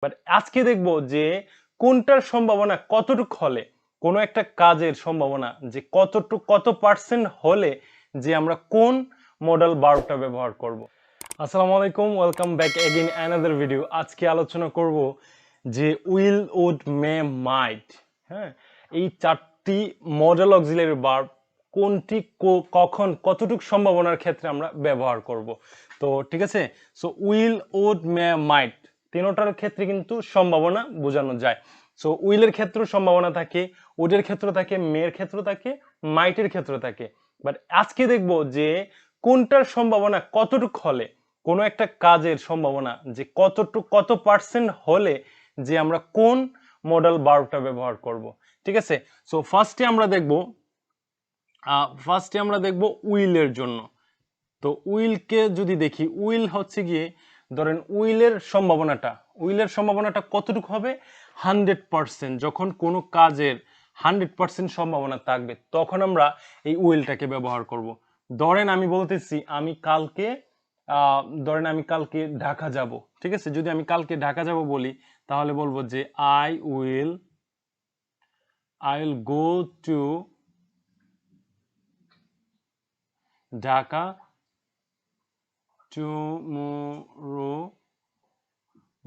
But আজকে দেখব যে কোনটার সম্ভাবনা কতটুকু হলে কোনো একটা কাজের সম্ভাবনা যে কত পার্সেন্ট হলে যে আমরা কোন মডেল ভার্বটা ব্যবহার করব। আসসালামু আলাইকুম, welcome back again another video. আজকে আলোচনা করব যে উইল, উড, মে, মাইট, হ্যাঁ, এই চারটি মডেল অক্সিলারি ভার্ব কোনটি কখন কতটুকু সম্ভাবনার ক্ষেত্রে আমরা ব্যবহার করব। তো ঠিক আছে, সো উইল, উড, মে, মাইট তিনটার ক্ষেত্রে কিন্তু সম্ভাবনা বোঝানো যায়। সো উইলের ক্ষেত্রে সম্ভাবনা থাকে, উডের ক্ষেত্র থাকে, মেয়ের ক্ষেত্র থাকে, মাইটের ক্ষেত্র থাকে। বাট আজকে দেখব যে কোনটার সম্ভাবনা কতটুকু হলে কোনো একটা কাজের সম্ভাবনা যে কত পার্সেন্ট হলে যে আমরা কোন মডেল ভার্বটা ব্যবহার করব। ঠিক আছে, সো ফার্স্টে আমরা দেখব উইলের জন্য। তো উইলকে যদি দেখি, উইল হচ্ছে গিয়ে ধরেন উইলের সম্ভাবনাটা কতটুকু হবে? 100%। যখন কোনো কাজের 100% সম্ভাবনা থাকবে তখন আমরা এই উইলটাকে ব্যবহার করব। ধরেন আমি বলতেছি আমি কালকে ঢাকা যাব। ঠিক আছে, যদি আমি কালকে ঢাকা যাব বলি তাহলে বলবো যে I will go to Dhaka tomorrow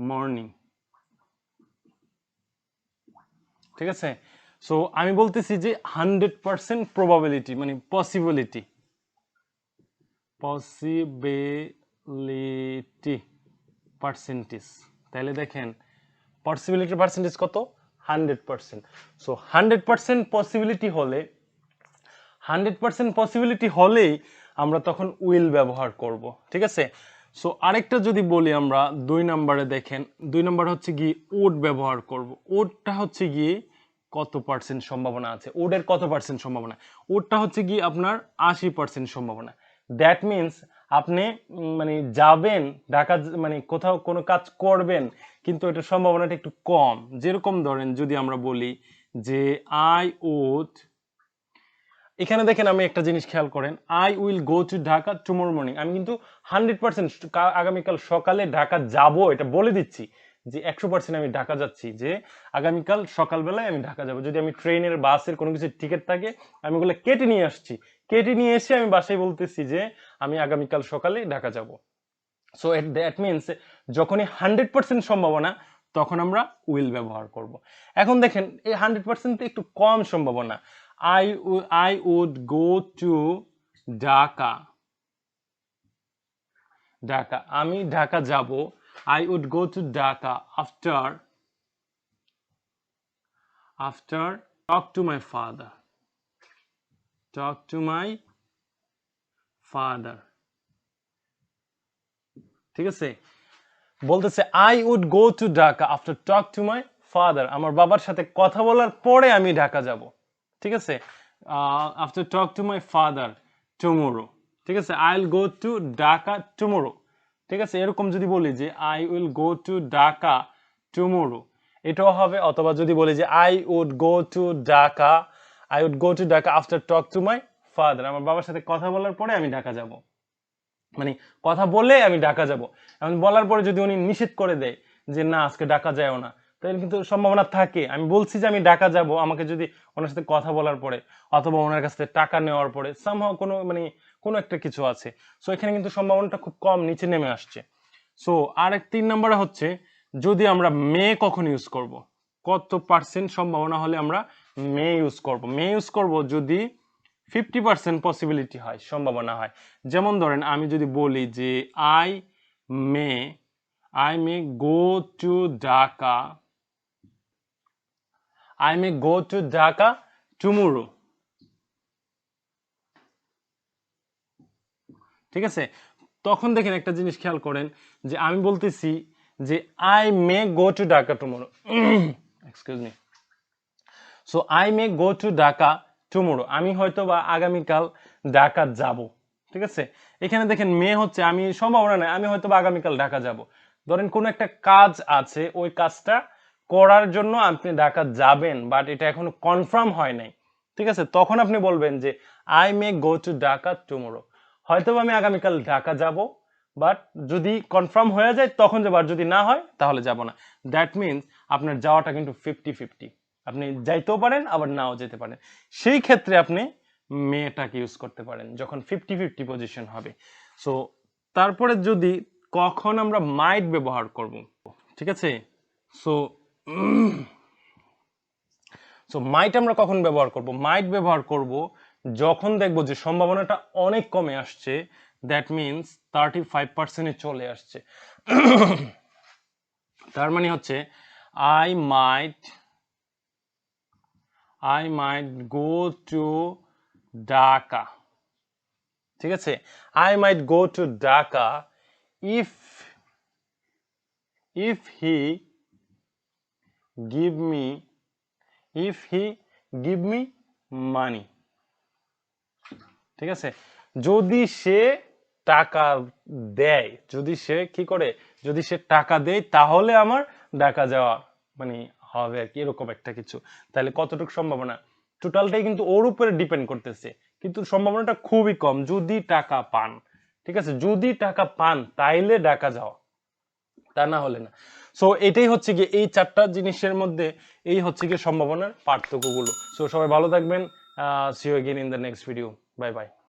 morning. ঠিক আছে, সো আমি বলতেছি যে 100% প্রবাবিলিটি মানে পসিবিলিটি পার্সেন্টেজ। তাহলে দেখেন পসিবিলিটির পার্সেন্টেজ কত? 100%। সো 100% পসিবিলিটি হলেই আমরা তখন উইল ব্যবহার করব। ঠিক আছে, সো আরেকটা যদি বলি আমরা 2 নম্বরে দেখেন, 2 নম্বর হচ্ছে গিয়ে ওড ব্যবহার করব। ওডটা হচ্ছে গিয়ে কত পার্সেন্ট সম্ভাবনা আছে, ওডের কত পার্সেন্ট সম্ভাবনা? ওডটা হচ্ছে গিয়ে আপনার 80% সম্ভাবনা। দ্যাট মিনস আপনি মানে যাবেন ঢাকা, মানে কোথাও কোনো কাজ করবেন কিন্তু এটার সম্ভাবনাটা একটু কম। যেরকম ধরেন যদি আমরা বলি যে আই উড, এখানে দেখেন আমি একটা জিনিস খেয়াল করেন, I will go to Dhaka tomorrow morning. আমি কিন্তু 100% আগামীকাল সকালে ঢাকা যাব এটা বলে দিচ্ছি যে 100% আমি ঢাকা যাচ্ছি, যে আগামীকাল সকালবেলায় আমি ঢাকা যাব। যদি আমি ট্রেনের বাসের কোনো কিছু টিকিট থাকে আমি ওগুলো কেটে নিয়ে আসছি, কেটে নিয়ে এসে আমি বাসায় বলতেছি যে আমি আগামীকাল সকালে ঢাকা যাব। সো দ্যাট মিনস যখনই 100% সম্ভাবনা তখন আমরা উইল ব্যবহার করব। এখন দেখেন এই 100% একটু কম সম্ভাবনা। I would go to Dhaka, আমি ঢাকা যাব। I would go to Dhaka after talk to my father. ঠিক আছে, বলতেছে I would go to Dhaka after talk to my father. আমার বাবার সাথে কথা বলার পরে আমি ঢাকা যাব। ঠিক আছে, after talk to my father tomorrow. ঠিক আছে, I will go to Dhaka tomorrow. ঠিক আছে, এরকম যদি বলি যে I will go to Dhaka tomorrow এটাও হবে। অথবা যদি বলি যে I would go to Dhaka after talk to my father, আমার বাবার সাথে কথা বলার পরে আমি ঢাকা যাব, মানে কথা বলে আমি ঢাকা যাব। এখন বলার পরে যদি উনি নিষেধ করে দেয় যে না আজকে ঢাকা যায়ও না, তাহলে কিন্তু সম্ভাবনা থাকে। আমি বলছি যে আমি ঢাকা যাব, আমাকে যদি ওনার সাথে কথা বলার পরে অথবা ওনার কাছ থেকে টাকা নেওয়ার পরে সামহাও কোনো একটা কিছু আছে, সো এখানে কিন্তু সম্ভাবনাটা খুব কম নিচে নেমে আসছে। সো আর 3 নম্বরে হচ্ছে যদি আমরা মে কখন ইউজ করব, কত পার্সেন্ট সম্ভাবনা হলে আমরা মে ইউজ করব যদি 50% পসিবিলিটি হয়, সম্ভাবনা হয়। যেমন ধরেন আমি যদি বলি যে I may go to Dhaka tomorrow. ঠিক আছে, তখন দেখেন একটা জিনিস খেয়াল করেন যে আমি বলতেছি যে I may go to Dhaka tomorrow, excuse me. So I may go to Dhaka tomorrow, আমি হয়তো বা আগামীকাল ঢাকা যাব। ঠিক আছে, এখানে দেখেন মে হচ্ছে আমি সম্ভাবনা নাই, আমি হয়তো বা আগামীকাল ঢাকা যাব। ধরেন কোনো একটা কাজ আছে, ওই কাজটা করার জন্য আপনি ঢাকা যাবেন, বাট এটা এখনো কনফার্ম হয় নাই। ঠিক আছে, তখন আপনি বলবেন যে I may go to Dhaka tomorrow, হয়তো আমি আগামীকাল ঢাকা যাব, বাট যদি কনফার্ম হয়ে যায় তখন যাবো, আর যদি না হয় তাহলে যাব না। দ্যাট মিনস আপনার যাওয়াটা কিন্তু 50-50, আপনি যাইতেও পারেন আবার নাও যেতে পারেন। সেই ক্ষেত্রে আপনি মেয়েটাকে ইউজ করতে পারেন যখন 50-50 পজিশন হবে। সো তারপরে যদি কখন আমরা মাইট ব্যবহার করব, ঠিক আছে? সো সো মাইট আমরা কখন ব্যবহার করব? মাইট ব্যবহার করব যখন দেখব যে সম্ভাবনাটা অনেক কমে আসছে, দ্যাট মিনস 35% চলে আসছে। তার মানে হচ্ছে I might go to Dhaka, ঠিক আছে? I might go to Dhaka if he give me মানি, ঠিক আছে? যদি সে টাকা দেয়, যদি সে কি করে, যদি সে টাকা দেয় তাহলে আমার ঢাকা যাওয়া মানে হবে আর কি, এরকম একটা কিছু। তাহলে কতটুকু সম্ভাবনা, টোটালটাই কিন্তু ওর উপরে ডিপেন্ড করতেছে, কিন্তু সম্ভাবনাটা খুবই কম যদি টাকা পান, ঠিক আছে? যদি টাকা পান তাইলে ঢাকা যাওয়া, তা না হলে না। সো এটাই হচ্ছে কি এই চারটা জিনিসের মধ্যে এই হচ্ছে কি সম্ভাবনার পার্থক্যগুলো। সো সবাই ভালো থাকবেন, see you again in the next video, bye by.